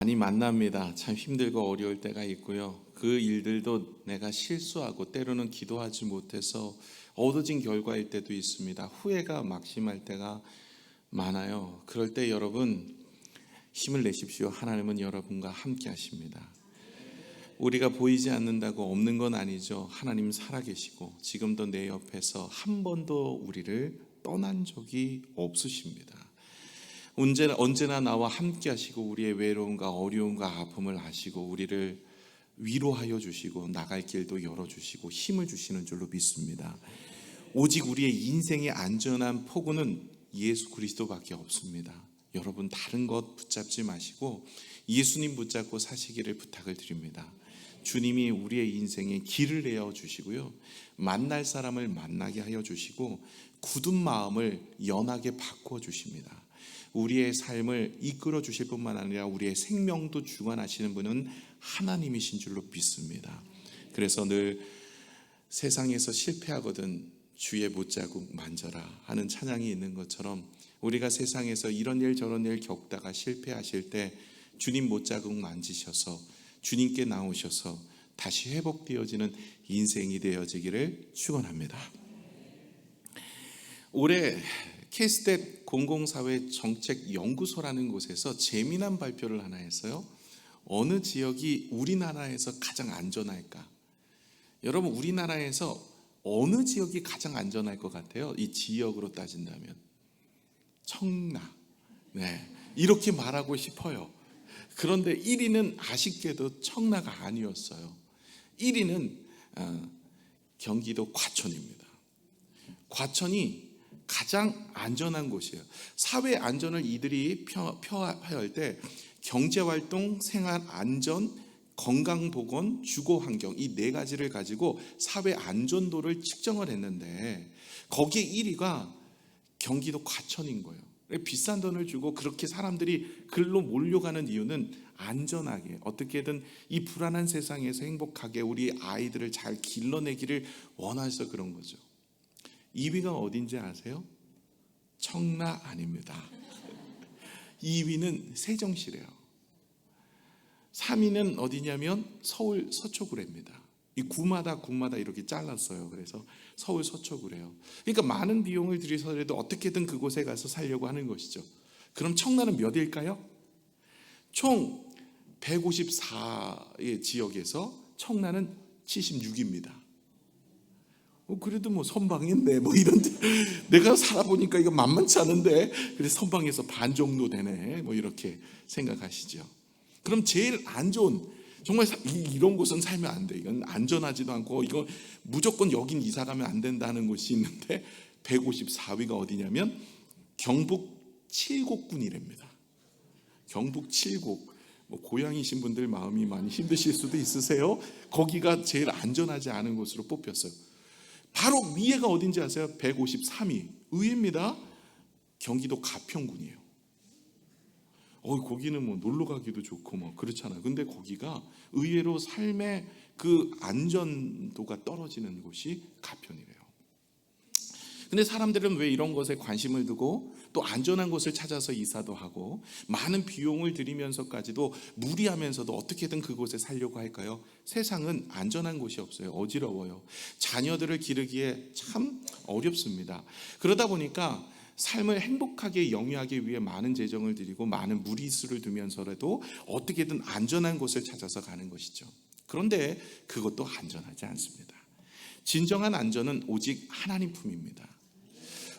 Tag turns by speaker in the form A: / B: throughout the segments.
A: 많이 만납니다. 참 힘들고 어려울 때가 있고요. 그 일들도 내가 실수하고 때로는 기도하지 못해서 얻어진 결과일 때도 있습니다. 후회가 막심할 때가 많아요. 그럴 때 여러분 힘을 내십시오. 하나님은 여러분과 함께 하십니다. 우리가 보이지 않는다고 없는 건 아니죠. 하나님 살아계시고 지금도 내 옆에서 한 번도 우리를 떠난 적이 없으십니다. 언제나 나와 함께 하시고 우리의 외로움과 어려움과 아픔을 아시고 우리를 위로하여 주시고 나갈 길도 열어주시고 힘을 주시는 줄로 믿습니다. 오직 우리의 인생의 안전한 포구는 예수 그리스도밖에 없습니다. 여러분 다른 것 붙잡지 마시고 예수님 붙잡고 사시기를 부탁을 드립니다. 주님이 우리의 인생에 길을 내어 주시고요, 만날 사람을 만나게 하여 주시고 굳은 마음을 연하게 바꿔 주십니다. 우리의 삶을 이끌어 주실 뿐만 아니라 우리의 생명도 주관하시는 분은 하나님이신 줄로 믿습니다. 그래서 늘 세상에서 실패하거든 주의 못자국 만져라 하는 찬양이 있는 것처럼 우리가 세상에서 이런 일 저런 일 겪다가 실패하실 때 주님 못자국 만지셔서 주님께 나오셔서 다시 회복되어지는 인생이 되어지기를 축원합니다. 올해 K스탯 공공사회 정책연구소라는 곳에서 재미난 발표를 하나 했어요. 어느 지역이 우리나라에서 가장 안전할까? 여러분 우리나라에서 어느 지역이 가장 안전할 것 같아요? 이 지역으로 따진다면 청라. 네, 이렇게 말하고 싶어요. 그런데 1위는 아쉽게도 청라가 아니었어요. 1위는 경기도 과천입니다. 과천이 가장 안전한 곳이에요. 사회 안전을 이들이 표할 때 경제활동, 생활안전, 건강보건, 주거환경 이 네 가지를 가지고 사회 안전도를 측정을 했는데 거기에 1위가 경기도 과천인 거예요. 비싼 돈을 주고 그렇게 사람들이 글로 몰려가는 이유는 안전하게 어떻게든 이 불안한 세상에서 행복하게 우리 아이들을 잘 길러내기를 원해서 그런 거죠. 2위가 어딘지 아세요? 청라 아닙니다. 2위는 세정시래요. 3위는 어디냐면 서울 서초구례입니다. 이 구마다 이렇게 잘랐어요. 그래서 서울 서초구래요. 그러니까 많은 비용을 들여서라도 어떻게든 그곳에 가서 살려고 하는 것이죠. 그럼 청라는 몇 일까요? 총 154의 지역에서 청라는 76입니다. 그래도 뭐 선방했네 뭐 이런 내가 살아보니까 이거 만만치 않은데 그래서 선방에서 반 정도 되네 뭐 이렇게 생각하시죠. 그럼 제일 안 좋은 정말 이런 곳은 살면 안 돼. 이건 안전하지도 않고 이거 무조건 여긴 이사 가면 안 된다는 곳이 있는데 154위가 어디냐면 경북 칠곡군이랍니다. 경북 칠곡. 뭐 고향이신 분들 마음이 많이 힘드실 수도 있으세요. 거기가 제일 안전하지 않은 곳으로 뽑혔어요. 바로 위에가 어딘지 아세요? 153위. 의외입니다. 경기도 가평군이에요. 거기는 뭐 놀러 가기도 좋고 뭐 그렇잖아요. 근데 거기가 의외로 삶의 그 안전도가 떨어지는 곳이 가평이래요. 근데 사람들은 왜 이런 것에 관심을 두고 또 안전한 곳을 찾아서 이사도 하고 많은 비용을 들이면서까지도 무리하면서도 어떻게든 그곳에 살려고 할까요? 세상은 안전한 곳이 없어요. 어지러워요. 자녀들을 기르기에 참 어렵습니다. 그러다 보니까 삶을 행복하게 영위하기 위해 많은 재정을 들이고 많은 무리수를 두면서라도 어떻게든 안전한 곳을 찾아서 가는 것이죠. 그런데 그것도 안전하지 않습니다. 진정한 안전은 오직 하나님 품입니다.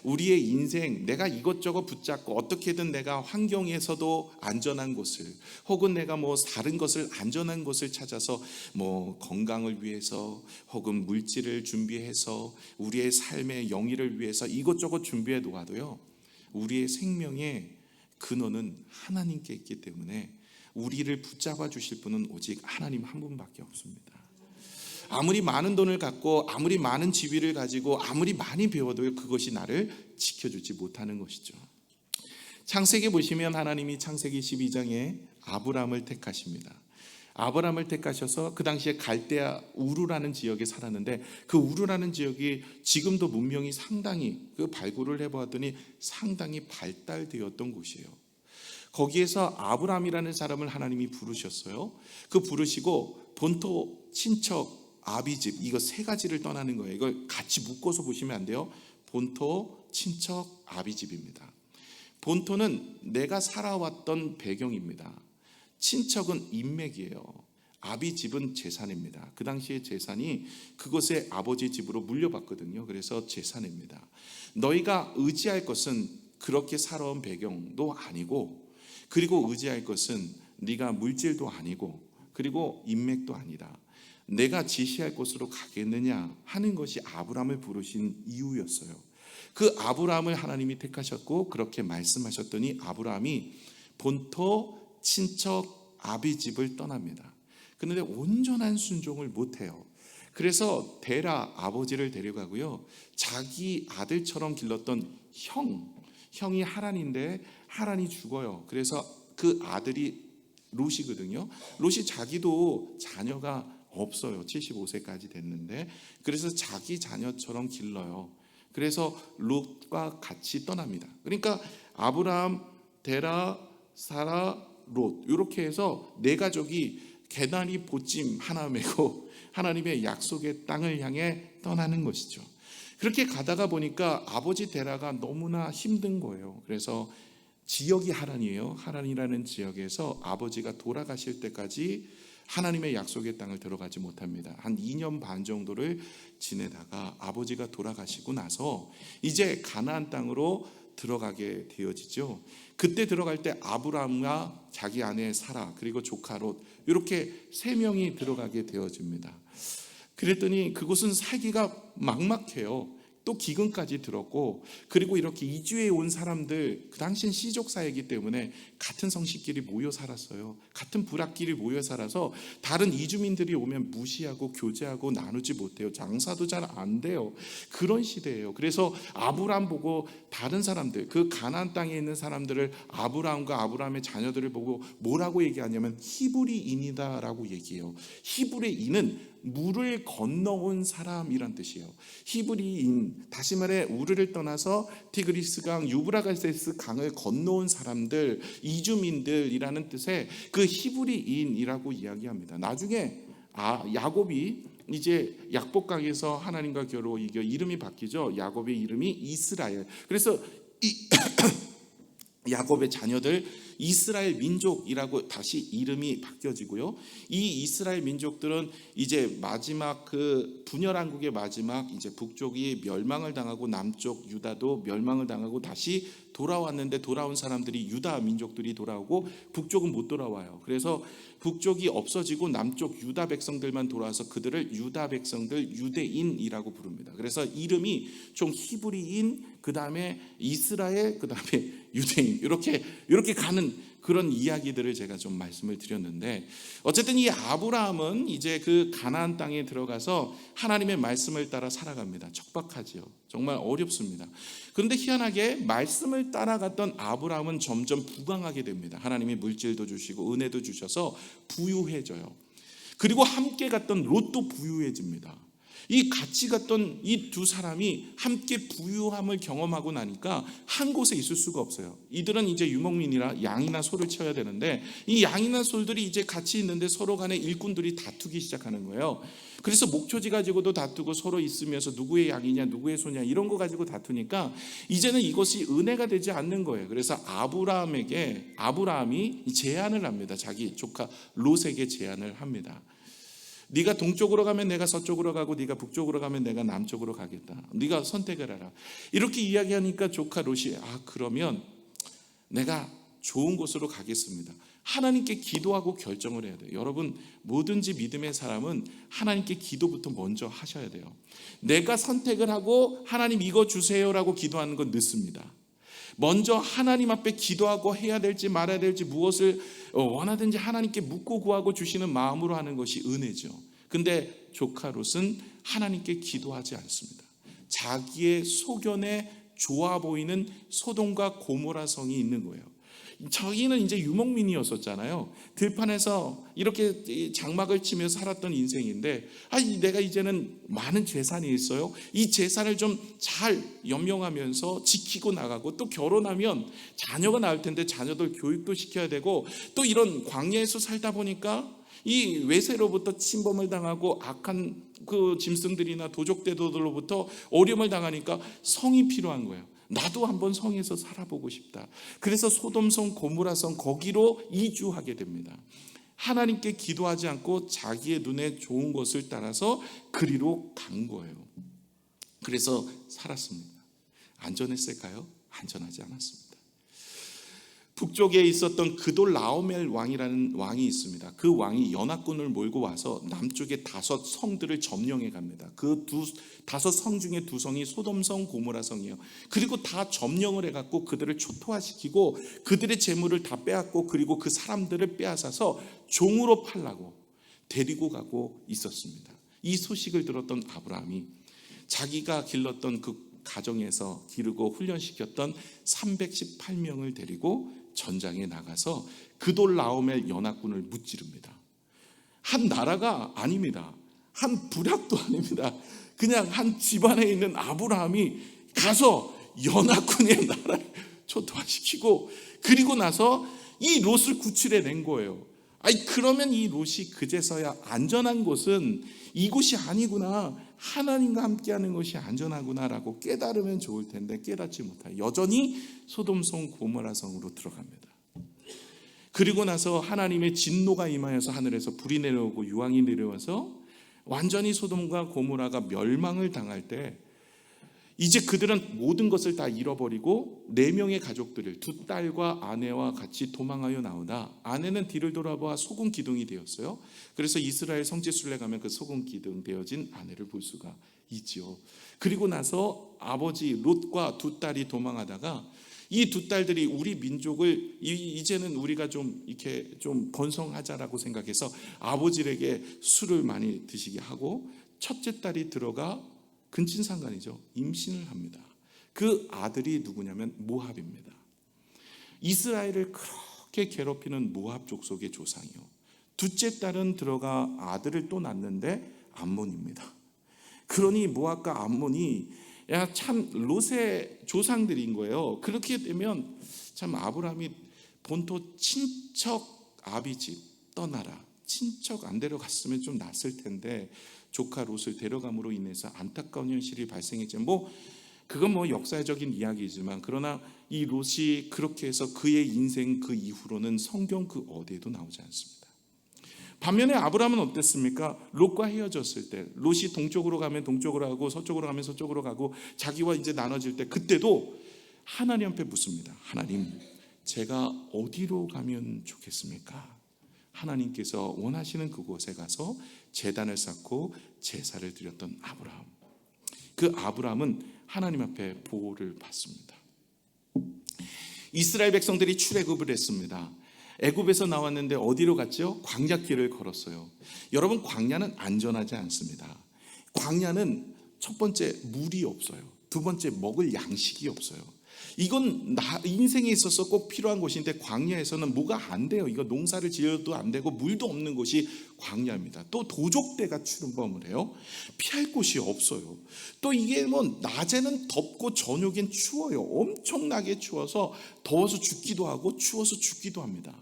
A: 우리의 인생 내가 이것저것 붙잡고 어떻게든 내가 환경에서도 안전한 곳을 혹은 내가 뭐 다른 것을 안전한 곳을 찾아서 뭐 건강을 위해서 혹은 물질을 준비해서 우리의 삶의 영위를 위해서 이것저것 준비해 놓아도요, 우리의 생명의 근원은 하나님께 있기 때문에 우리를 붙잡아 주실 분은 오직 하나님 한 분밖에 없습니다. 아무리 많은 돈을 갖고 아무리 많은 지위를 가지고 아무리 많이 배워도 그것이 나를 지켜주지 못하는 것이죠. 창세기 보시면 하나님이 창세기 12장에 아브람을 택하십니다. 아브람을 택하셔서 그 당시에 갈대아 우르라는 지역에 살았는데 그 우르라는 지역이 지금도 문명이 상당히 그 발굴을 해보았더니 상당히 발달되었던 곳이에요. 거기에서 아브라함이라는 사람을 하나님이 부르셨어요. 그 부르시고 본토, 친척, 아비집, 이거 세 가지를 떠나는 거예요. 이걸 같이 묶어서 보시면 안 돼요. 본토, 친척, 아비집입니다. 본토는 내가 살아왔던 배경입니다. 친척은 인맥이에요. 아비집은 재산입니다. 그 당시에 재산이 그곳의 아버지 집으로 물려받거든요. 그래서 재산입니다. 너희가 의지할 것은 그렇게 살아온 배경도 아니고, 그리고 의지할 것은 네가 물질도 아니고, 그리고 인맥도 아니다. 내가 지시할 곳으로 가겠느냐 하는 것이 아브라함을 부르신 이유였어요. 그 아브라함을 하나님이 택하셨고 그렇게 말씀하셨더니 아브라함이 본토, 친척, 아비집을 떠납니다. 그런데 온전한 순종을 못해요. 그래서 데라, 아버지를 데려가고요, 자기 아들처럼 길렀던 형이 하란인데 하란이 죽어요. 그래서 그 아들이 롯이거든요. 롯이 자기도 자녀가 없어요. 75세까지 됐는데, 그래서 자기 자녀처럼 길러요. 그래서 롯과 같이 떠납니다. 그러니까 아브라함, 데라, 사라, 롯, 이렇게 해서 네 가족이 개나리 보찜 하나 메고 하나님의 약속의 땅을 향해 떠나는 것이죠. 그렇게 가다가 보니까 아버지 데라가 너무나 힘든 거예요. 그래서 지역이 하란이에요. 하란이라는 지역에서 아버지가 돌아가실 때까지 하나님의 약속의 땅을 들어가지 못합니다. 한 2년 반 정도를 지내다가 아버지가 돌아가시고 나서 이제 가나안 땅으로 들어가게 되어지죠. 그때 들어갈 때 아브라함과 자기 아내 사라, 그리고 조카 롯, 이렇게 세 명이 들어가게 되어집니다. 그랬더니 그곳은 살기가 막막해요. 또 기근까지 들었고, 그리고 이렇게 이주해 온 사람들, 그 당시엔 시족 사회이기 때문에 같은 성씨끼리 모여 살았어요. 같은 부락끼리 모여 살아서 다른 이주민들이 오면 무시하고 교제하고 나누지 못해요. 장사도 잘 안 돼요. 그런 시대예요. 그래서 아브라함 보고 다른 사람들, 그 가나안 땅에 있는 사람들을 아브라함과 아브라함의 자녀들을 보고 뭐라고 얘기하냐면 히브리인이다라고 얘기해요. 히브리인은 물을 건너온 사람이란 뜻이에요. 히브리인, 다시 말해 우르를 떠나서 티그리스 강, 유브라갈세스 강을 건너온 사람들, 이주민들이라는 뜻의 그 히브리인이라고 이야기합니다. 나중에 야곱이 이제 약복강에서 하나님과 겨루어 이겨 이름이 바뀌죠. 야곱의 이름이 이스라엘. 그래서 야곱의 자녀들 이스라엘 민족이라고 다시 이름이 바뀌어지고요. 이 이스라엘 민족들은 이제 마지막 그 분열왕국의 마지막 이제 북쪽이 멸망을 당하고 남쪽 유다도 멸망을 당하고 다시 돌아왔는데, 돌아온 사람들이 유다 민족들이 돌아오고 북쪽은 못 돌아와요. 그래서 북쪽이 없어지고 남쪽 유다 백성들만 돌아와서 그들을 유다 백성들, 유대인이라고 부릅니다. 그래서 이름이 총 히브리인, 그 다음에 이스라엘, 그 다음에 유대인, 이렇게 가는 그런 이야기들을 제가 좀 말씀을 드렸는데, 어쨌든 이 아브라함은 이제 그 가나안 땅에 들어가서 하나님의 말씀을 따라 살아갑니다. 척박하지요. 정말 어렵습니다. 그런데 희한하게 말씀을 따라갔던 아브라함은 점점 부강하게 됩니다. 하나님이 물질도 주시고 은혜도 주셔서 부유해져요. 그리고 함께 갔던 롯도 부유해집니다. 이 같이 갔던 이 두 사람이 함께 부유함을 경험하고 나니까 한 곳에 있을 수가 없어요. 이들은 이제 유목민이라 양이나 소를 쳐야 되는데, 이 양이나 소들이 이제 같이 있는데 서로 간에 일꾼들이 다투기 시작하는 거예요. 그래서 목초지 가지고도 다투고 서로 있으면서 누구의 양이냐 누구의 소냐 이런 거 가지고 다투니까 이제는 이것이 은혜가 되지 않는 거예요. 그래서 아브라함이 제안을 합니다. 자기 조카 롯에게 제안을 합니다. 네가 동쪽으로 가면 내가 서쪽으로 가고, 네가 북쪽으로 가면 내가 남쪽으로 가겠다. 네가 선택을 해라. 이렇게 이야기하니까 조카 롯이 그러면 내가 좋은 곳으로 가겠습니다. 하나님께 기도하고 결정을 해야 돼요. 여러분, 뭐든지 믿음의 사람은 하나님께 기도부터 먼저 하셔야 돼요. 내가 선택을 하고 하나님 이거 주세요라고 기도하는 건 늦습니다. 먼저 하나님 앞에 기도하고 해야 될지 말아야 될지 무엇을 원하든지 하나님께 묻고 구하고 주시는 마음으로 하는 것이 은혜죠. 근데 조카 롯은 하나님께 기도하지 않습니다. 자기의 소견에 좋아 보이는 소돔과 고모라 성이 있는 거예요. 자기는 이제 유목민이었었잖아요. 들판에서 이렇게 장막을 치며 살았던 인생인데, 내가 이제는 많은 재산이 있어요. 이 재산을 좀 잘 연명하면서 지키고 나가고, 또 결혼하면 자녀가 나올 텐데 자녀들 교육도 시켜야 되고, 또 이런 광야에서 살다 보니까 이 외세로부터 침범을 당하고 악한 그 짐승들이나 도적대도들로부터 어려움을 당하니까 성이 필요한 거예요. 나도 한번 성에서 살아보고 싶다. 그래서 소돔성, 고모라성 거기로 이주하게 됩니다. 하나님께 기도하지 않고 자기의 눈에 좋은 것을 따라서 그리로 간 거예요. 그래서 살았습니다. 안전했을까요? 안전하지 않았습니다. 북쪽에 있었던 그돌라오멜 왕이라는 왕이 있습니다. 그 왕이 연합군을 몰고 와서 남쪽의 5 성들을 점령해 갑니다. 그 5 성 중에 2성이 소돔성, 고모라성이에요. 그리고 다 점령을 해갖고 그들을 초토화시키고 그들의 재물을 다 빼앗고, 그리고 그 사람들을 빼앗아서 종으로 팔라고 데리고 가고 있었습니다. 이 소식을 들었던 아브라함이 자기가 길렀던 그 가정에서 기르고 훈련시켰던 318명을 데리고 전장에 나가서 그돌라오멜 연합군을 무찌릅니다. 한 나라가 아닙니다. 한 부략도 아닙니다. 그냥 한 집안에 있는 아브라함이 가서 연합군의 나라를 초토화시키고, 그리고 나서 이 롯을 구출해 낸 거예요. 그러면 이 롯이 그제서야 안전한 곳은 이곳이 아니구나, 하나님과 함께하는 것이 안전하구나라고 깨달으면 좋을 텐데 깨닫지 못하고 여전히 소돔성, 고모라성으로 들어갑니다. 그리고 나서 하나님의 진노가 임하여서 하늘에서 불이 내려오고 유황이 내려와서 완전히 소돔과 고모라가 멸망을 당할 때, 이제 그들은 모든 것을 다 잃어버리고 4명의 가족들을, 2 딸과 아내와 같이 도망하여 나오다 아내는 뒤를 돌아봐 소금 기둥이 되었어요. 그래서 이스라엘 성지순례 가면 그 소금 기둥 되어진 아내를 볼 수가 있죠. 그리고 나서 아버지 롯과 2 딸이 도망하다가 이 2 딸들이 우리 민족을 이제는 우리가 좀 이렇게 좀 번성하자라고 생각해서 아버지에게 술을 많이 드시게 하고, 첫째 딸이 들어가 근친상간이죠. 임신을 합니다. 그 아들이 누구냐면 모압입니다. 이스라엘을 그렇게 괴롭히는 모압 족속의 조상이요. 둘째 딸은 들어가 아들을 또 낳는데 암몬입니다. 그러니 모압과 암몬이 참 롯의 조상들인 거예요. 그렇게 되면 참 아브라함이 본토 친척 아비집 떠나라, 친척 안 데려갔으면 좀 낫을 텐데 조카 롯을 데려감으로 인해서 안타까운 현실이 발생했지만, 그건 역사적인 이야기지만, 그러나 이 롯이 그렇게 해서 그의 인생 그 이후로는 성경 그 어디에도 나오지 않습니다. 반면에 아브라함은 어땠습니까? 롯과 헤어졌을 때 롯이 동쪽으로 가면 동쪽으로 가고 서쪽으로 가면 서쪽으로 가고 자기와 이제 나눠질 때, 그때도 하나님 앞에 묻습니다. 하나님, 제가 어디로 가면 좋겠습니까? 하나님께서 원하시는 그곳에 가서 제단을 쌓고 제사를 드렸던 아브라함. 그 아브라함은 하나님 앞에 보호를 받습니다. 이스라엘 백성들이 출애굽을 했습니다. 애굽에서 나왔는데 어디로 갔죠? 광야길을 걸었어요. 여러분, 광야는 안전하지 않습니다. 광야는 첫 번째 물이 없어요. 2번째 먹을 양식이 없어요. 이건 인생에 있어서 꼭 필요한 곳인데 광야에서는 뭐가 안 돼요. 이거 농사를 지어도 안 되고 물도 없는 곳이 광야입니다. 또 도적대가 출범을 해요. 피할 곳이 없어요. 또 이게 낮에는 덥고 저녁엔 추워요. 엄청나게 추워서 더워서 죽기도 하고 추워서 죽기도 합니다.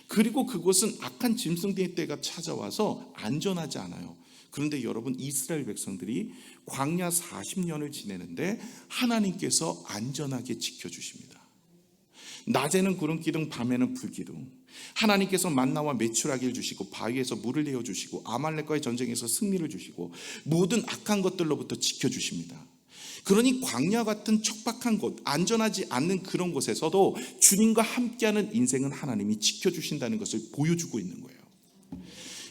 A: 그리고 그곳은 악한 짐승들의 때가 찾아와서 안전하지 않아요. 그런데 여러분, 이스라엘 백성들이 광야 40년을 지내는데 하나님께서 안전하게 지켜주십니다. 낮에는 구름기둥, 밤에는 불기둥. 하나님께서 만나와 메추라기를 주시고 바위에서 물을 내어주시고 아말렉과의 전쟁에서 승리를 주시고 모든 악한 것들로부터 지켜주십니다. 그러니 광야 같은 척박한 곳, 안전하지 않는 그런 곳에서도 주님과 함께하는 인생은 하나님이 지켜주신다는 것을 보여주고 있는 거예요.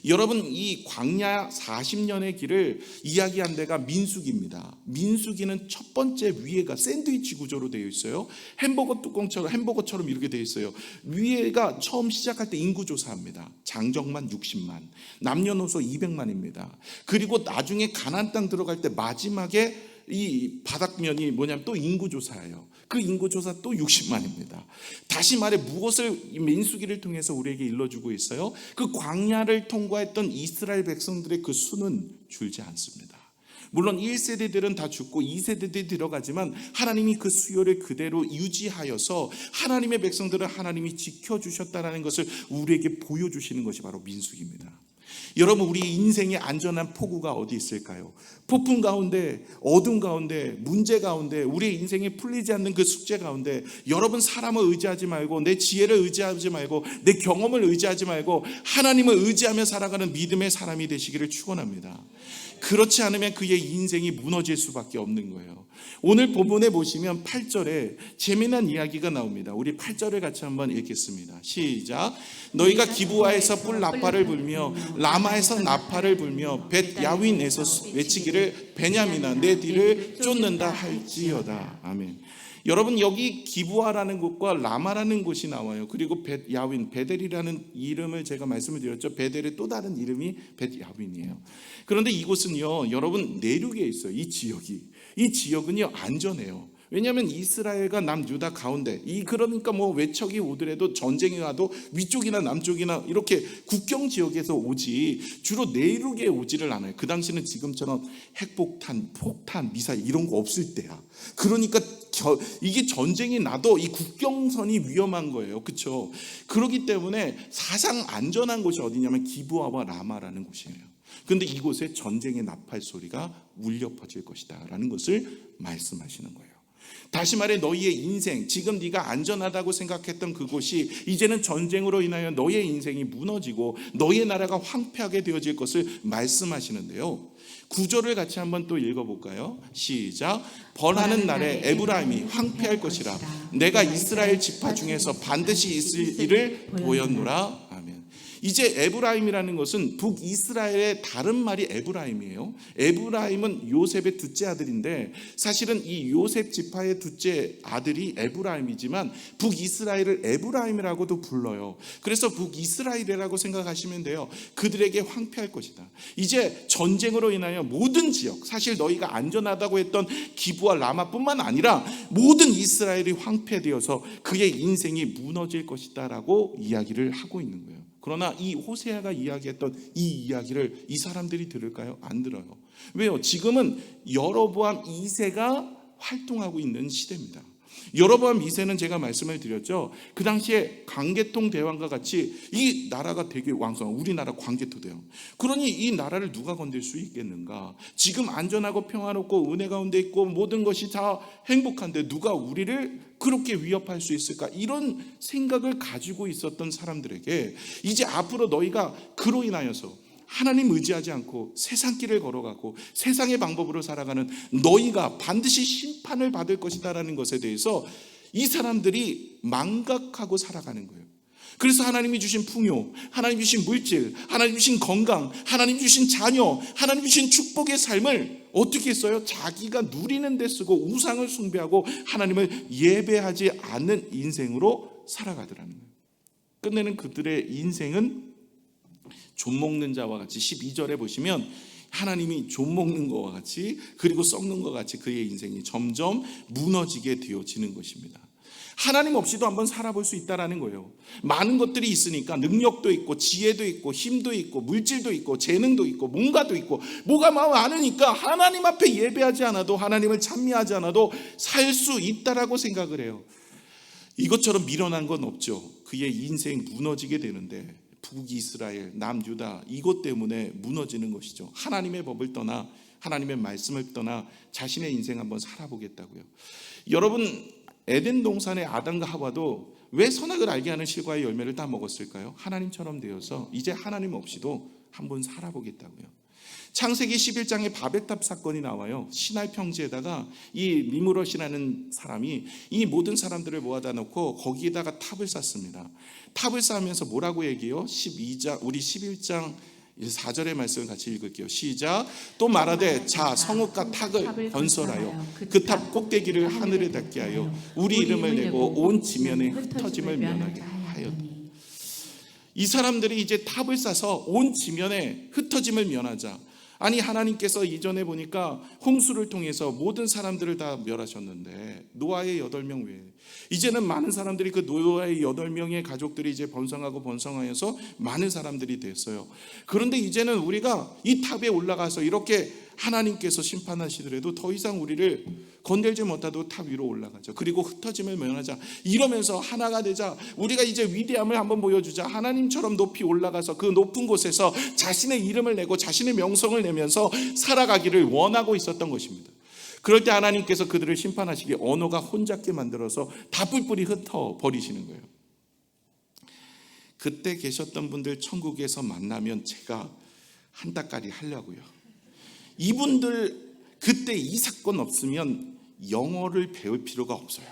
A: 여러분, 이 광야 40년의 길을 이야기한 데가 민수기입니다. 민수기는 첫 번째 위에가 샌드위치 구조로 되어 있어요. 햄버거처럼 이렇게 되어 있어요. 위에가 처음 시작할 때 인구조사합니다. 장정만 60만, 남녀노소 200만입니다. 그리고 나중에 가나안 땅 들어갈 때 마지막에 이 바닥면이 뭐냐면 또 인구조사예요. 그 인구조사 또 60만입니다. 다시 말해 무엇을 민수기를 통해서 우리에게 일러주고 있어요? 그 광야를 통과했던 이스라엘 백성들의 그 수는 줄지 않습니다. 물론 1세대들은 다 죽고 2세대들이 들어가지만 하나님이 그 수요를 그대로 유지하여서 하나님의 백성들을 하나님이 지켜주셨다는 것을 우리에게 보여주시는 것이 바로 민수기입니다. 여러분, 우리 인생의 안전한 포구가 어디 있을까요? 폭풍 가운데, 어둠 가운데, 문제 가운데, 우리의 인생이 풀리지 않는 그 숙제 가운데 여러분, 사람을 의지하지 말고, 내 지혜를 의지하지 말고, 내 경험을 의지하지 말고 하나님을 의지하며 살아가는 믿음의 사람이 되시기를 축원합니다. 그렇지 않으면 그의 인생이 무너질 수밖에 없는 거예요. 오늘 본문에 보시면 8절에 재미난 이야기가 나옵니다. 우리 8절을 같이 한번 읽겠습니다. 시작. 너희가 기브아에서 뿔 나팔을 불며 라마에서 나팔을 불며 벳 야윈에서 외치기를 베냐민아 내 뒤를 쫓는다 할지어다. 아멘. 여러분, 여기 기브아라는 곳과 라마라는 곳이 나와요. 그리고 벳 야윈, 베델이라는 이름을 제가 말씀을 드렸죠. 베델의 또 다른 이름이 벳 야윈이에요. 그런데 이곳은요, 여러분, 내륙에 있어요. 이 지역은요 안전해요. 왜냐하면 이스라엘과 남유다 가운데, 그러니까 뭐 외척이 오더라도, 전쟁이 와도 위쪽이나 남쪽이나 이렇게 국경 지역에서 오지 주로 내륙에 오지를 않아요. 그 당시는 지금처럼 핵폭탄, 폭탄, 미사일 이런 거 없을 때야. 그러니까 이게 전쟁이 나도 이 국경선이 위험한 거예요. 그렇죠? 그렇기 때문에 사상 안전한 곳이 어디냐면 기브아와 라마라는 곳이에요. 그런데 이곳에 전쟁의 나팔 소리가 울려 퍼질 것이다 라는 것을 말씀하시는 거예요. 다시 말해 너희의 인생, 지금 네가 안전하다고 생각했던 그곳이 이제는 전쟁으로 인하여 너의 인생이 무너지고 너의 나라가 황폐하게 되어질 것을 말씀하시는데요. 9절을 같이 한번 또 읽어볼까요? 시작. 벌하는 날에 에브라임이 황폐할 것이라 내가 이스라엘 지파 중에서 반드시 있을 일을 보였노라. 아멘. 이제 에브라임이라는 것은 북이스라엘의 다른 말이 에브라임이에요. 에브라임은 요셉의 둘째 아들인데 사실은 이 요셉 지파의 둘째 아들이 에브라임이지만 북이스라엘을 에브라임이라고도 불러요. 그래서 북이스라엘이라고 생각하시면 돼요. 그들에게 황폐할 것이다. 이제 전쟁으로 인하여 모든 지역, 사실 너희가 안전하다고 했던 기브와 라마뿐만 아니라 모든 이스라엘이 황폐되어서 그의 인생이 무너질 것이다 라고 이야기를 하고 있는 거예요. 그러나 이 호세아가 이야기했던 이 이야기를 이 사람들이 들을까요? 안 들어요. 왜요? 지금은 여로보암 2세가 활동하고 있는 시대입니다. 여로보암 2세는 제가 말씀을 드렸죠. 그 당시에 광개토 대왕과 같이 이 나라가 되게 왕성한 우리나라 광개토 대왕. 그러니 이 나라를 누가 건들 수 있겠는가? 지금 안전하고 평화롭고 은혜 가운데 있고 모든 것이 다 행복한데 누가 우리를 그렇게 위협할 수 있을까? 이런 생각을 가지고 있었던 사람들에게 이제 앞으로 너희가 그로 인하여서 하나님 의지하지 않고 세상 길을 걸어가고 세상의 방법으로 살아가는 너희가 반드시 심판을 받을 것이다라는 것에 대해서 이 사람들이 망각하고 살아가는 거예요. 그래서 하나님이 주신 풍요, 하나님 주신 물질, 하나님 주신 건강, 하나님 주신 자녀, 하나님 주신 축복의 삶을 어떻게 했어요? 자기가 누리는 데 쓰고 우상을 숭배하고 하나님을 예배하지 않는 인생으로 살아가더라는 거예요. 끝내는 그들의 인생은 좀 먹는 자와 같이 12절에 보시면 하나님이 좀 먹는 것과 같이 그리고 썩는 것 같이 그의 인생이 점점 무너지게 되어지는 것입니다. 하나님 없이도 한번 살아볼 수 있다는 거예요. 많은 것들이 있으니까 능력도 있고 지혜도 있고 힘도 있고 물질도 있고 재능도 있고 뭔가도 있고 뭐가 많으니까 하나님 앞에 예배하지 않아도 하나님을 찬미하지 않아도 살 수 있다라고 생각을 해요. 이것처럼 미련한 건 없죠. 그의 인생 무너지게 되는데 북이스라엘, 남유다 이것 때문에 무너지는 것이죠. 하나님의 법을 떠나 하나님의 말씀을 떠나 자신의 인생 한번 살아보겠다고요. 여러분, 에덴 동산의 아담과 하와도 왜 선악을 알게 하는 실과의 열매를 다 먹었을까요? 하나님처럼 되어서 이제 하나님 없이도 한번 살아보겠다고요. 창세기 11장에 바벨탑 사건이 나와요. 시날 평지에다가 이 니므롯이라는 사람이 이 모든 사람들을 모아다 놓고 거기에다가 탑을 쌓습니다. 탑을 쌓으면서 뭐라고 얘기해요? 12장, 우리 11장 4절의 말씀을 같이 읽을게요. 시작. 또 말하되 자 성읍과 탑을 건설하여 그 탑 꼭대기를 하늘에 닿게 하여 우리 이름을 내고 온 지면에 흩어짐을 면하게 하였다. 이 사람들이 이제 탑을 쌓아서 온 지면에 흩어짐을 면하자. 아니 하나님께서 이전에 보니까 홍수를 통해서 모든 사람들을 다 멸하셨는데 노아의 8명 외에 이제는 많은 사람들이 그 노아의 8명의 가족들이 이제 번성하고 번성하여서 많은 사람들이 됐어요. 그런데 이제는 우리가 이 탑에 올라가서 이렇게 하나님께서 심판하시더라도 더 이상 우리를 건들지 못하도 탑 위로 올라가자. 그리고 흩어짐을 면하자. 이러면서 하나가 되자. 우리가 이제 위대함을 한번 보여주자. 하나님처럼 높이 올라가서 그 높은 곳에서 자신의 이름을 내고 자신의 명성을 내면서 살아가기를 원하고 있었던 것입니다. 그럴 때 하나님께서 그들을 심판하시기에 언어가 혼잡게 만들어서 다 뿔뿔이 흩어 버리시는 거예요. 그때 계셨던 분들 천국에서 만나면 제가 한 따까리 하려고요. 이분들 그때 이 사건 없으면 영어를 배울 필요가 없어요.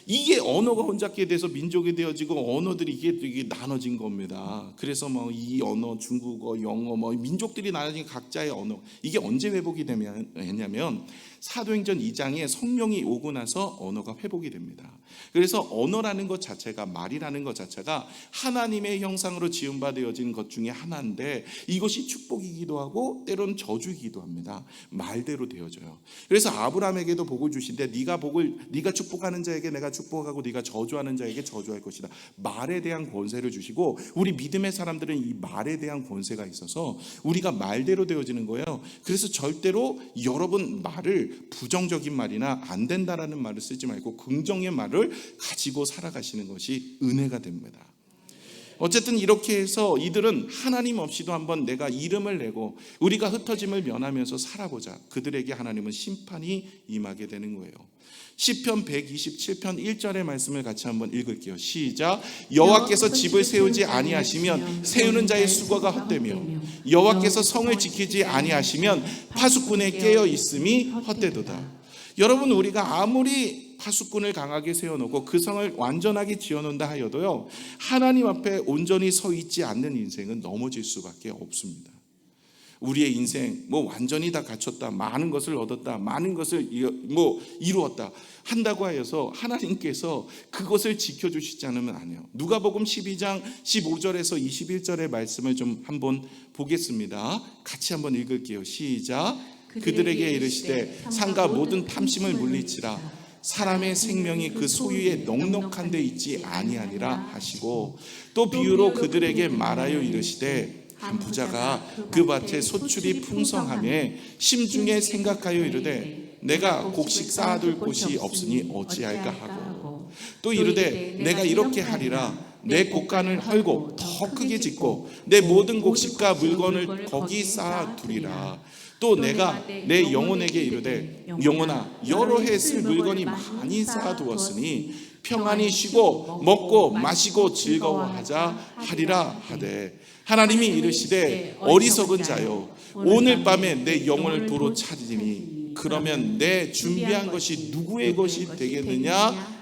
A: 이게 언어가 혼잡게 돼서 민족이 되어지고 언어들이 이게 나눠진 겁니다. 그래서 뭐 이 언어, 중국어, 영어, 뭐 민족들이 나눠진 각자의 언어, 이게 언제 회복이 되냐면 사도행전 2장에 성령이 오고 나서 언어가 회복이 됩니다. 그래서 언어라는 것 자체가, 말이라는 것 자체가 하나님의 형상으로 지음받아진 것 중에 하나인데 이것이 축복이기도 하고 때로는 저주이기도 합니다. 말대로 되어져요. 그래서 아브라함에게도 복을 주신데 네가 축복하는 자에게 내가 축복하고 네가 저주하는 자에게 저주할 것이다. 말에 대한 권세를 주시고 우리 믿음의 사람들은 이 말에 대한 권세가 있어서 우리가 말대로 되어지는 거예요. 그래서 절대로 여러분 말을 부정적인 말이나 안 된다라는 말을 쓰지 말고 긍정의 말을 가지고 살아가시는 것이 은혜가 됩니다. 어쨌든 이렇게 해서 이들은 하나님 없이도 한번 내가 이름을 내고 우리가 흩어짐을 면하면서 살아보자. 그들에게 하나님은 심판이 임하게 되는 거예요. 시편 127편 1절의 말씀을 같이 한번 읽을게요. 시작. 여호와께서 집을 세우지 아니하시면 세우는 자의 수고가 헛되며 여호와께서 성을 지키지 아니하시면 파수꾼의 깨어 있음이 헛되도다. 여러분, 우리가 아무리 파수꾼을 강하게 세워놓고 그 성을 완전하게 지어놓는다 하여도요, 하나님 앞에 온전히 서 있지 않는 인생은 넘어질 수밖에 없습니다. 우리의 인생 완전히 다 갖췄다, 많은 것을 얻었다, 많은 것을 이루었다 한다고 하여서 하나님께서 그것을 지켜주시지 않으면 안 해요. 누가복음 12장 15절에서 21절의 말씀을 좀 한번 보겠습니다. 같이 한번 읽을게요. 시작. 그들에게 이르시되 상가 모든 탐심을 물리치라. 사람의 생명이 그 소유에 넉넉한 데 있지 아니하니라 하시고, 또 비유로 그들에게 말하여 이르시되 한 부자가 그 밭에 소출이 풍성하며 심중에 생각하여 이르되 내가 곡식 쌓아둘 곳이 없으니 어찌할까 하고, 또 이르되 내가 이렇게 하리라. 내 곡간을 헐고 더 크게 짓고 내 모든 곡식과 물건을 거기 쌓아두리라. 또 내가 내 영혼에게 이르되 영혼아, 여러 해 쓸 물건이 많이 쌓아두었으니 평안히 쉬고 먹고 마시고 즐거워하자 하리라 하되, 하나님이 이르시되 어리석은 자여, 오늘 밤에 내 영혼을 도로 찾으니 그러면 내 준비한 것이 누구의 것이 되겠느냐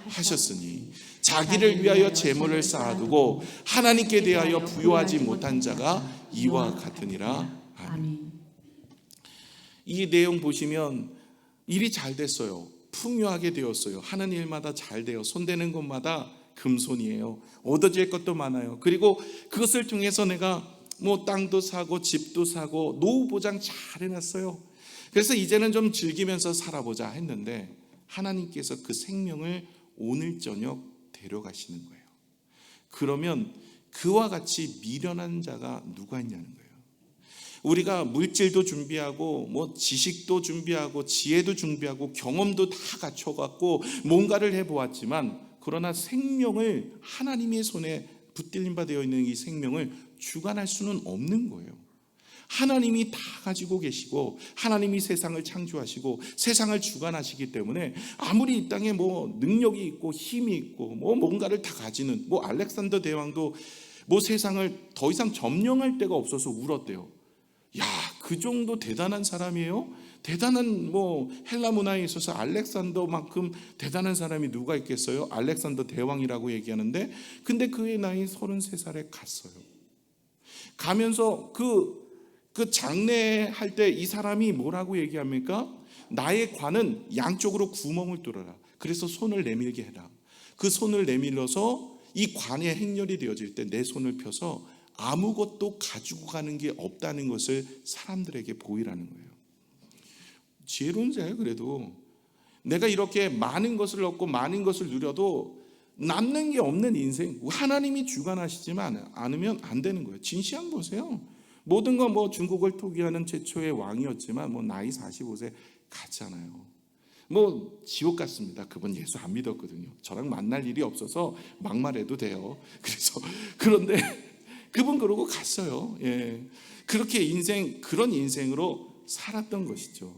A: 하셨으니, 자기를 위하여 재물을 쌓아두고 하나님께 대하여 부요하지 못한 자가 이와 같으니라. 아멘. 이 내용 보시면 일이 잘 됐어요. 풍요하게 되었어요. 하는 일마다 잘 돼요. 손대는 곳마다 금손이에요. 얻어질 것도 많아요. 그리고 그것을 통해서 내가 땅도 사고 집도 사고 노후 보장 잘 해놨어요. 그래서 이제는 좀 즐기면서 살아보자 했는데 하나님께서 그 생명을 오늘 저녁 데려가시는 거예요. 그러면 그와 같이 미련한 자가 누가 있냐는 거예요. 우리가 물질도 준비하고 지식도 준비하고 지혜도 준비하고 경험도 다 갖춰갖고 뭔가를 해보았지만, 그러나 생명을 하나님의 손에 붙들림 바 되어 있는 이 생명을 주관할 수는 없는 거예요. 하나님이 다 가지고 계시고 하나님이 세상을 창조하시고 세상을 주관하시기 때문에 아무리 이 땅에 능력이 있고 힘이 있고 뭔가를 다 가지는 알렉산더 대왕도 세상을 더 이상 점령할 데가 없어서 울었대요. 야, 그 정도 대단한 사람이에요? 대단한 헬라 문화에 있어서 알렉산더만큼 대단한 사람이 누가 있겠어요? 알렉산더 대왕이라고 얘기하는데, 근데 그의 나이 33살에 갔어요. 가면서 그 장례할 때 이 사람이 뭐라고 얘기합니까? 나의 관은 양쪽으로 구멍을 뚫어라. 그래서 손을 내밀게 해라. 그 손을 내밀어서 이 관에 행렬이 되어질 때 내 손을 펴서 아무것도 가지고 가는 게 없다는 것을 사람들에게 보이라는 거예요. 지혜로운 자예요. 그래도 내가 이렇게 많은 것을 얻고 많은 것을 누려도 남는 게 없는 인생, 하나님이 주관하시지만 않으면 안 되는 거예요. 진시황 보세요. 모든 건 뭐 중국을 통일하는 최초의 왕이었지만 뭐 나이 45세 갔잖아요. 뭐 지옥 같습니다. 그분 예수 안 믿었거든요. 저랑 만날 일이 없어서 막말해도 돼요. 그래서 그런데 그분 그러고 갔어요. 예. 그렇게 그런 인생으로 살았던 것이죠.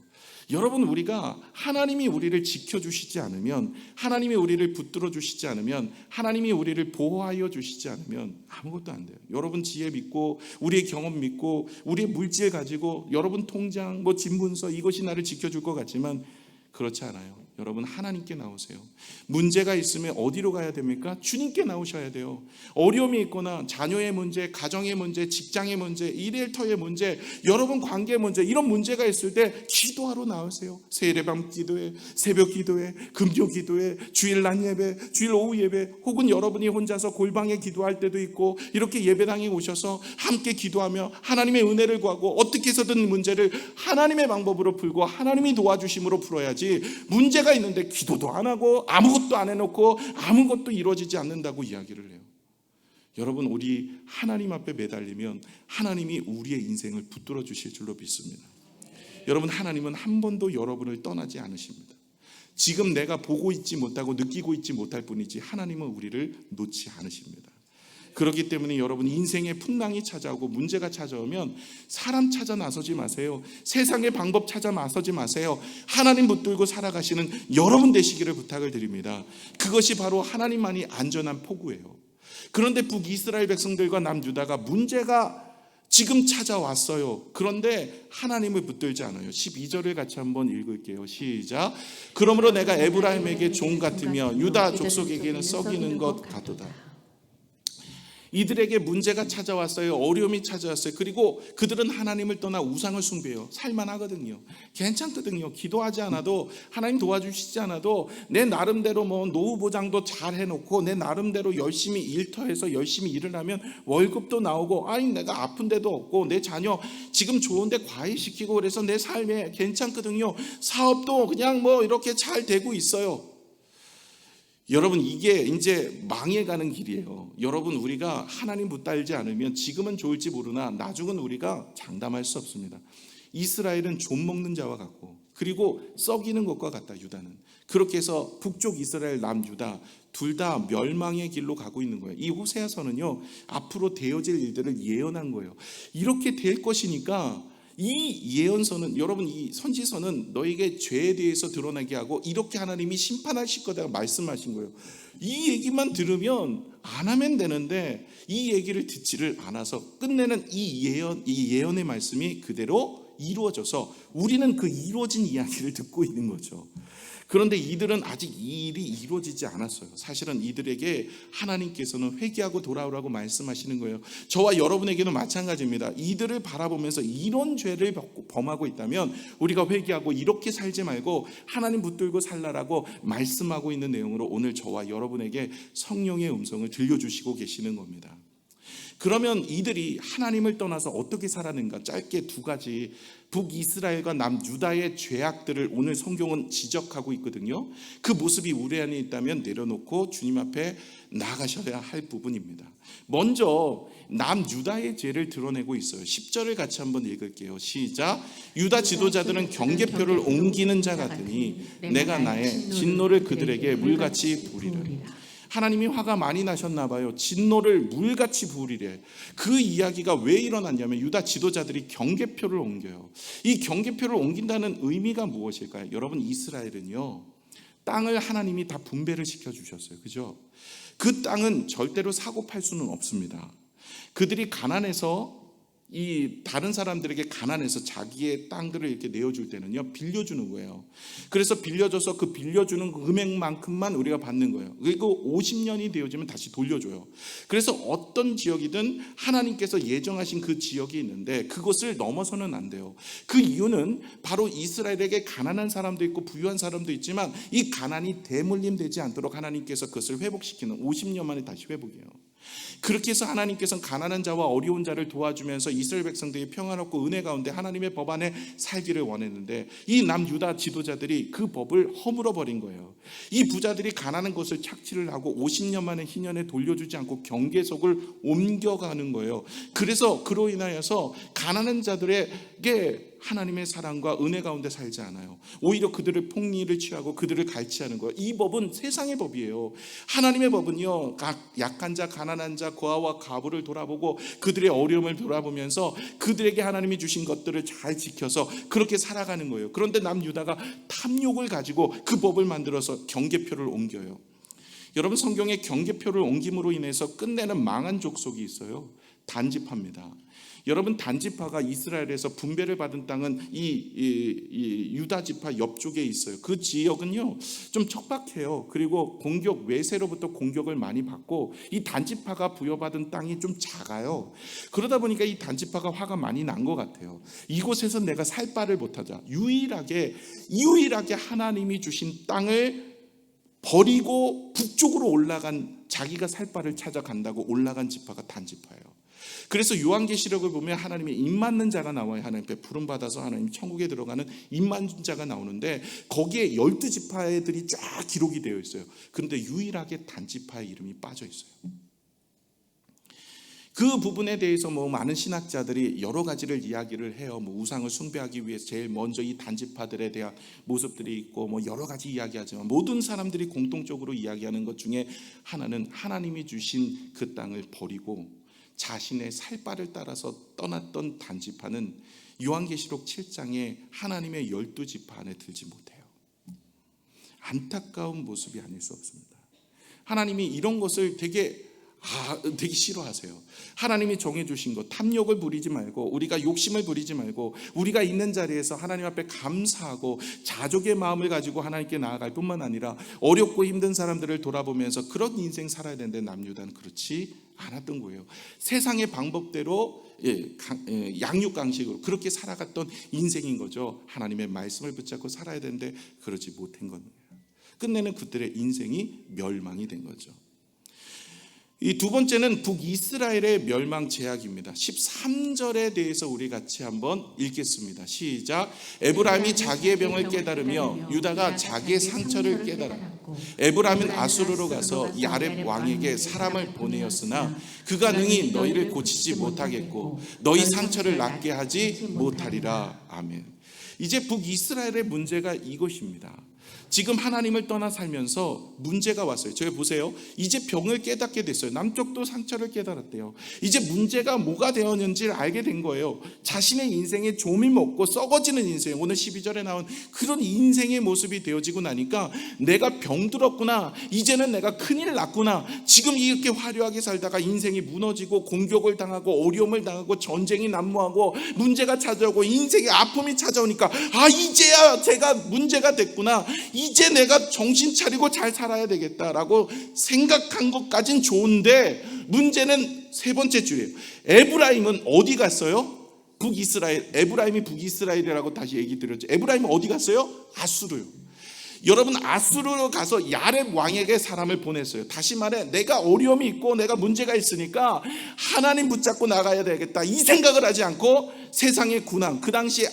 A: 여러분, 우리가 하나님이 우리를 지켜주시지 않으면, 하나님이 우리를 붙들어 주시지 않으면, 하나님이 우리를 보호하여 주시지 않으면 아무것도 안 돼요. 여러분 지혜 믿고, 우리의 경험 믿고, 우리의 물질 가지고, 여러분 통장, 뭐 집문서 이것이 나를 지켜줄 것 같지만 그렇지 않아요. 여러분, 하나님께 나오세요. 문제가 있으면 어디로 가야 됩니까? 주님께 나오셔야 돼요. 어려움이 있거나 자녀의 문제, 가정의 문제, 직장의 문제, 일터의 문제, 여러분 관계 문제, 이런 문제가 있을 때 기도하러 나오세요. 세례방 기도회, 새벽 기도회, 금요 기도회, 주일 낮 예배, 주일 오후 예배, 혹은 여러분이 혼자서 골방에 기도할 때도 있고, 이렇게 예배당에 오셔서 함께 기도하며 하나님의 은혜를 구하고 어떻게 해서든 문제를 하나님의 방법으로 풀고 하나님이 도와주심으로 풀어야지, 문제가 있는데 기도도 안 하고 아무것도 안 해놓고 아무것도 이루어지지 않는다고 이야기를 해요. 여러분, 우리 하나님 앞에 매달리면 하나님이 우리의 인생을 붙들어 주실 줄로 믿습니다. 여러분, 하나님은 한 번도 여러분을 떠나지 않으십니다. 지금 내가 보고 있지 못하고 느끼고 있지 못할 뿐이지 하나님은 우리를 놓지 않으십니다. 그렇기 때문에 여러분, 인생의 풍랑이 찾아오고 문제가 찾아오면 사람 찾아 나서지 마세요. 세상의 방법 찾아 나서지 마세요. 하나님 붙들고 살아가시는 여러분 되시기를 부탁을 드립니다. 그것이 바로 하나님만이 안전한 포구예요. 그런데 북이스라엘 백성들과 남유다가 문제가 지금 찾아왔어요. 그런데 하나님을 붙들지 않아요. 12절을 같이 한번 읽을게요. 시작. 그러므로 내가 에브라임에게 종 같으며 유다 족속에게는 썩이는 것 같도다. 이들에게 문제가 찾아왔어요. 어려움이 찾아왔어요. 그리고 그들은 하나님을 떠나 우상을 숭배해요. 살만하거든요. 괜찮거든요. 기도하지 않아도, 하나님 도와주시지 않아도 내 나름대로 뭐 노후 보장도 잘 해놓고 내 나름대로 열심히 일터에서 열심히 일을 하면 월급도 나오고, 아니 내가 아픈 데도 없고 내 자녀 지금 좋은데 과외시키고 그래서 내 삶에 괜찮거든요. 사업도 그냥 뭐 이렇게 잘 되고 있어요. 여러분, 이게 이제 망해가는 길이에요. 여러분, 우리가 하나님 붙들지 않으면 지금은 좋을지 모르나 나중은 우리가 장담할 수 없습니다. 이스라엘은 좀 먹는 자와 같고, 그리고 썩이는 것과 같다. 유다는 그렇게 해서 북쪽 이스라엘, 남유다 둘 다 멸망의 길로 가고 있는 거예요. 이 호세아서는요, 앞으로 되어질 일들을 예언한 거예요. 이렇게 될 것이니까 이 예언서는, 여러분, 이 선지서는 너에게 죄에 대해서 드러나게 하고 이렇게 하나님이 심판하실 거다 말씀하신 거예요. 이 얘기만 들으면 안 하면 되는데 이 얘기를 듣지를 않아서 끝내는 이 예언의 말씀이 그대로 이루어져서 우리는 그 이루어진 이야기를 듣고 있는 거죠. 그런데 이들은 아직 이 일이 이루어지지 않았어요. 사실은 이들에게 하나님께서는 회개하고 돌아오라고 말씀하시는 거예요. 저와 여러분에게는 마찬가지입니다. 이들을 바라보면서 이런 죄를 범하고 있다면 우리가 회개하고 이렇게 살지 말고 하나님 붙들고 살라라고 말씀하고 있는 내용으로 오늘 저와 여러분에게 성령의 음성을 들려주시고 계시는 겁니다. 그러면 이들이 하나님을 떠나서 어떻게 살았는가? 짧게 두 가지, 북이스라엘과 남유다의 죄악들을 오늘 성경은 지적하고 있거든요. 그 모습이 우리 안에 있다면 내려놓고 주님 앞에 나가셔야 할 부분입니다. 먼저 남유다의 죄를 드러내고 있어요. 10절을 같이 한번 읽을게요. 시작. 유다 지도자들은 경계표를 옮기는 자 같으니 내가 나의 진노를 그들에게 물같이 부리리라. 하나님이 화가 많이 나셨나 봐요. 진노를 물같이 부으리래. 그 이야기가 왜 일어났냐면 유다 지도자들이 경계표를 옮겨요. 이 경계표를 옮긴다는 의미가 무엇일까요? 여러분, 이스라엘은요, 땅을 하나님이 다 분배를 시켜주셨어요. 그죠? 그 땅은 절대로 사고 팔 수는 없습니다. 그들이 가난해서, 이 다른 사람들에게 가난해서 자기의 땅들을 이렇게 내어줄 때는요, 빌려주는 거예요. 그래서 빌려줘서 그 빌려주는 금액만큼만 우리가 받는 거예요. 그리고 50년이 되어지면 다시 돌려줘요. 그래서 어떤 지역이든 하나님께서 예정하신 그 지역이 있는데 그것을 넘어서는 안 돼요. 그 이유는 바로 이스라엘에게 가난한 사람도 있고 부유한 사람도 있지만 이 가난이 대물림되지 않도록 하나님께서 그것을 회복시키는, 50년 만에 다시 회복해요. 그렇게 해서 하나님께서는 가난한 자와 어려운 자를 도와주면서 이스라엘 백성들이 평안롭고 은혜 가운데 하나님의 법 안에 살기를 원했는데 이 남유다 지도자들이 그 법을 허물어 버린 거예요. 이 부자들이 가난한 것을 착취를 하고 50년 만에 희년에 돌려주지 않고 경계석을 옮겨가는 거예요. 그래서 그로 인하여서 가난한 자들에게 하나님의 사랑과 은혜 가운데 살지 않아요. 오히려 그들을 폭리를 취하고 그들을 갈취하는 거예요. 이 법은 세상의 법이에요. 하나님의 법은요, 약한 자, 가난한 자, 고아와 과부를 돌아보고 그들의 어려움을 돌아보면서 그들에게 하나님이 주신 것들을 잘 지켜서 그렇게 살아가는 거예요. 그런데 남유다가 탐욕을 가지고 그 법을 만들어서 경계표를 옮겨요. 여러분, 성경에 경계표를 옮김으로 인해서 끝내는 망한 족속이 있어요. 단지파입니다. 여러분, 단지파가 이스라엘에서 분배를 받은 땅은 이 유다 지파 옆쪽에 있어요. 그 지역은요 좀 척박해요. 그리고 공격, 외세로부터 공격을 많이 받고 이 단지파가 부여받은 땅이 좀 작아요. 그러다 보니까 이 단지파가 화가 많이 난 것 같아요. 이곳에서 내가 살 바를 못하자, 유일하게 하나님이 주신 땅을 버리고 북쪽으로 올라간, 자기가 살 바를 찾아간다고 올라간 지파가 단지파예요. 그래서 요한계시록을 보면 하나님의 입맞는 자가 나와요. 하나님 앞에 부름받아서 하나님 천국에 들어가는 입맞는 자가 나오는데 거기에 12지파들이 쫙 기록이 되어 있어요. 그런데 유일하게 단지파의 이름이 빠져 있어요. 그 부분에 대해서 많은 신학자들이 여러 가지를 이야기를 해요. 우상을 숭배하기 위해서 제일 먼저 이 단지파들에 대한 모습들이 있고 여러 가지 이야기하지만 모든 사람들이 공통적으로 이야기하는 것 중에 하나는 하나님이 주신 그 땅을 버리고 자신의 살 바를 따라서 떠났던 단지파는 요한계시록 7장에 하나님의 12지파 안에 들지 못해요. 안타까운 모습이 아닐 수 없습니다. 하나님이 이런 것을 되게 싫어하세요. 하나님이 정해주신 것, 탐욕을 부리지 말고, 우리가 욕심을 부리지 말고, 우리가 있는 자리에서 하나님 앞에 감사하고 자족의 마음을 가지고 하나님께 나아갈 뿐만 아니라 어렵고 힘든 사람들을 돌아보면서 그런 인생 살아야 되는데 남유다는 그렇지 않았던 거예요. 세상의 방법대로 양육강식으로 그렇게 살아갔던 인생인 거죠. 하나님의 말씀을 붙잡고 살아야 되는데 그러지 못한 겁니다. 끝내는 그들의 인생이 멸망이 된 거죠. 이 두 번째는 북이스라엘의 멸망 제약입니다. 13절에 대해서 우리 같이 한번 읽겠습니다. 시작. 에브라임이 자기의 병을 깨달으며 유다가 자기의 상처를 깨달았고 에브라임은 아수르로 가서 야렙 왕에게 사람을 보내었으나 그가 능히 너희를 고치지 못하겠고 너희 상처를 낫게 하지 못하리라. 아멘. 이제 북이스라엘의 문제가 이것입니다. 지금 하나님을 떠나 살면서 문제가 왔어요. 저희 보세요. 이제 병을 깨닫게 됐어요. 남쪽도 상처를 깨달았대요. 이제 문제가 뭐가 되었는지를 알게 된 거예요. 자신의 인생에 좀이 먹고 썩어지는 인생, 오늘 12절에 나온 그런 인생의 모습이 되어지고 나니까 내가 병들었구나, 이제는 내가 큰일 났구나, 지금 이렇게 화려하게 살다가 인생이 무너지고 공격을 당하고 어려움을 당하고 전쟁이 난무하고 문제가 찾아오고 인생의 아픔이 찾아오니까 이제야 제가 문제가 됐구나, 이제 내가 정신 차리고 잘 살아야 되겠다라고 생각한 것까진 좋은데 문제는 세 번째 줄이에요. 에브라임은 어디 갔어요? 북이스라엘. 에브라임이 북이스라엘이라고 다시 얘기 드렸죠. 에브라임은 어디 갔어요? 아수르요. 여러분, 아수르로 가서 야렙 왕에게 사람을 보냈어요. 다시 말해, 내가 어려움이 있고 내가 문제가 있으니까 하나님 붙잡고 나가야 되겠다, 이 생각을 하지 않고 세상의 군왕, 그 당시에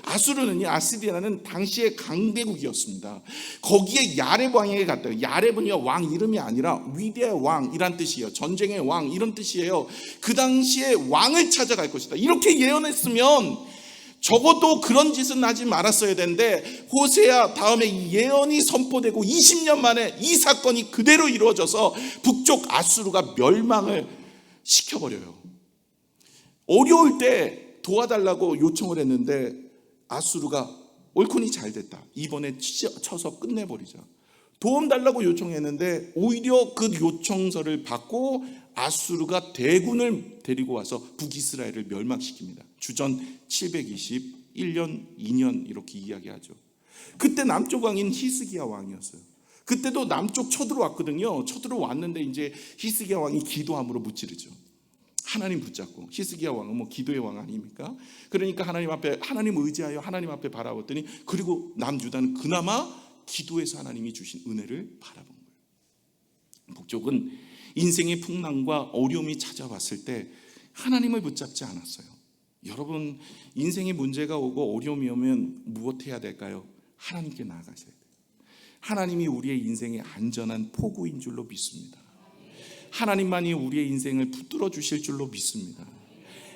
A: 아수르는 아시리아는 당시의 강대국이었습니다. 거기에 야렙 왕에게 갔대요. 야렙은요 왕 이름이 아니라 위대의 왕이란 뜻이에요. 전쟁의 왕 이런 뜻이에요. 그 당시에 왕을 찾아갈 것이다, 이렇게 예언했으면 적어도 그런 짓은 하지 말았어야 되는데 호세아 다음에 이 예언이 선포되고 20년 만에 이 사건이 그대로 이루어져서 북쪽 아수르가 멸망을 시켜버려요. 어려울 때 도와달라고 요청을 했는데 아수르가 옳거니 잘 됐다, 이번에 쳐서 끝내버리자. 도움 달라고 요청했는데 오히려 그 요청서를 받고 아수르가 대군을 데리고 와서 북이스라엘을 멸망시킵니다. 주전 721년 2년 이렇게 이야기하죠. 그때 남쪽 왕인 히스기야 왕이었어요. 그때도 남쪽 쳐들어왔거든요. 쳐들어왔는데 이제 히스기야 왕이 기도함으로 무찌르죠. 하나님 붙잡고. 히스기야 왕은 기도의 왕 아닙니까? 그러니까 하나님 앞에, 하나님 의지하여 하나님 앞에 바라봤더니, 그리고 남유다는 그나마 기도에서 하나님이 주신 은혜를 바라본 거예요. 북쪽은 인생의 풍랑과 어려움이 찾아왔을 때 하나님을 붙잡지 않았어요. 여러분, 인생의 문제가 오고 어려움이 오면 무엇해야 될까요? 하나님께 나아가셔야 돼요. 하나님이 우리의 인생의 안전한 포구인 줄로 믿습니다. 하나님만이 우리의 인생을 붙들어 주실 줄로 믿습니다.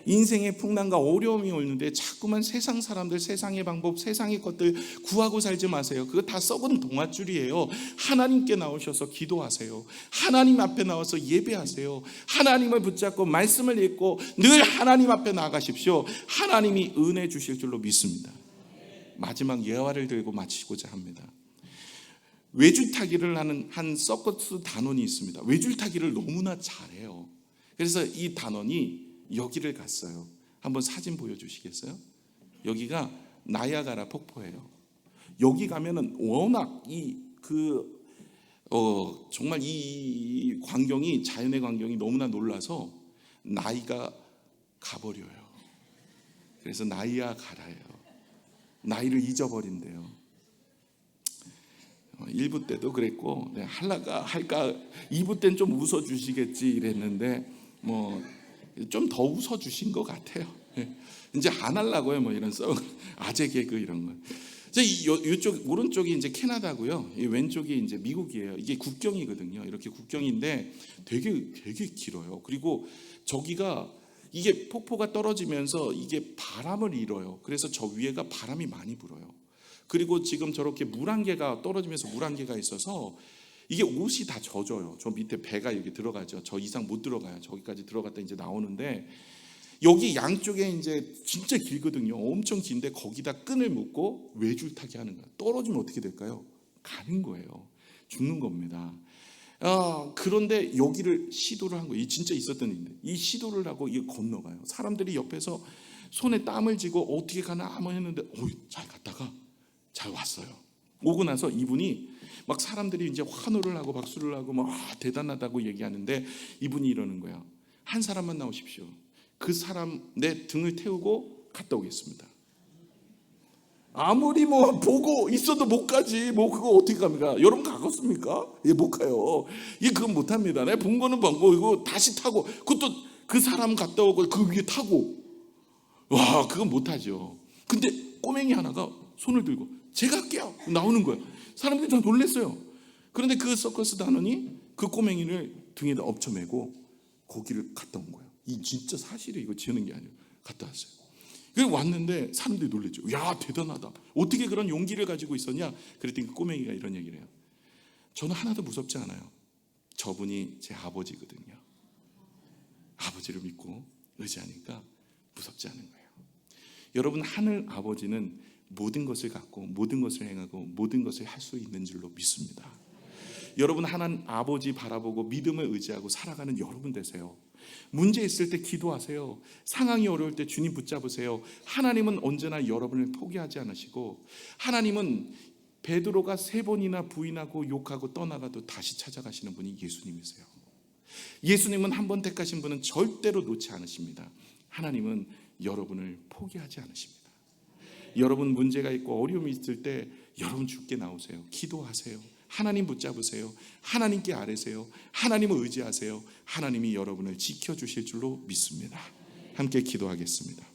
A: 인생의 풍랑과 어려움이 오는데 자꾸만 세상 사람들, 세상의 방법, 세상의 것들 구하고 살지 마세요. 그거 다 썩은 동아줄이에요. 하나님께 나오셔서 기도하세요. 하나님 앞에 나와서 예배하세요. 하나님을 붙잡고 말씀을 읽고 늘 하나님 앞에 나아가십시오. 하나님이 은혜 주실 줄로 믿습니다. 마지막 예화를 들고 마치고자 합니다. 외줄타기를 하는 한 서커스 단원이 있습니다. 외줄타기를 너무나 잘해요. 그래서 이 단원이 여기를 갔어요. 한번 사진 보여주시겠어요? 여기가 나야가라 폭포예요. 여기 가면은 워낙 정말 이 광경이, 자연의 광경이 너무나 놀라서 나이가 가버려요. 그래서 나이아가라예요. 나이를 잊어버린대요. 1부 때도 그랬고, 할까 2부 때는 좀 웃어주시겠지 이랬는데 좀 더 웃어주신 것 같아요. 이제 안 하려고요. 이런 아재 개그 이런 거. 이쪽 오른쪽이 이제 캐나다고요. 왼쪽이 이제 미국이에요. 이게 국경이거든요. 이렇게 국경인데 되게 길어요. 그리고 저기가 이게 폭포가 떨어지면서 이게 바람을 일어요. 그래서 저 위에가 바람이 많이 불어요. 그리고 지금 저렇게 물안개가 떨어지면서 물안개가 있어서 이게 옷이 다 젖어요. 저 밑에 배가 여기 들어가죠. 저 이상 못 들어가요. 저기까지 들어갔다 이제 나오는데 여기 양쪽에 이제 진짜 길거든요. 엄청 긴데 거기다 끈을 묶고 외줄타기 하는 거예요. 떨어지면 어떻게 될까요? 가는 거예요. 죽는 겁니다. 그런데 여기를 시도를 한 거예요. 진짜 있었던 일인데 이 시도를 하고 이게 건너가요. 사람들이 옆에서 손에 땀을 쥐고 어떻게 가나 했는데 잘 갔다가 잘 왔어요. 오고 나서 이분이 막 사람들이 이제 환호를 하고 박수를 하고 대단하다고 얘기하는데 이분이 이러는 거야. 한 사람만 나오십시오. 그 사람 내 등을 태우고 갔다 오겠습니다. 아무리 보고 있어도 못 가지. 그거 어떻게 갑니까? 여러분 가겠습니까? 못 가요. 그건 못 합니다. 내가 본 거는 보고 이거 다시 타고 그것도 그 사람 갔다 오고 그 위에 타고 그건 못 하죠. 근데 꼬맹이 하나가 손을 들고 제가 할게요. 나오는 거예요. 사람들이 다 놀랐어요. 그런데 그 서커스 단원이 그 꼬맹이를 등에다 엎쳐매고 거기를 갔다 온 거예요. 이 진짜 사실이 이거 지어낸 게 아니에요. 갔다 왔어요. 그래서 왔는데 사람들이 놀랐죠. 야, 대단하다. 어떻게 그런 용기를 가지고 있었냐? 그랬더니 그 꼬맹이가 이런 얘기를 해요. 저는 하나도 무섭지 않아요. 저분이 제 아버지거든요. 아버지를 믿고 의지하니까 무섭지 않은 거예요. 여러분, 하늘 아버지는 모든 것을 갖고 모든 것을 행하고 모든 것을 할 수 있는 줄로 믿습니다. 여러분, 하나님 아버지 바라보고 믿음을 의지하고 살아가는 여러분 되세요. 문제 있을 때 기도하세요. 상황이 어려울 때 주님 붙잡으세요. 하나님은 언제나 여러분을 포기하지 않으시고, 하나님은 베드로가 3번이나 부인하고 욕하고 떠나가도 다시 찾아가시는 분이 예수님이세요. 예수님은 한 번 택하신 분은 절대로 놓지 않으십니다. 하나님은 여러분을 포기하지 않으십니다. 여러분 문제가 있고 어려움이 있을 때 여러분 주께 나오세요. 기도하세요. 하나님 붙잡으세요. 하나님께 아뢰세요. 하나님을 의지하세요. 하나님이 여러분을 지켜주실 줄로 믿습니다. 함께 기도하겠습니다.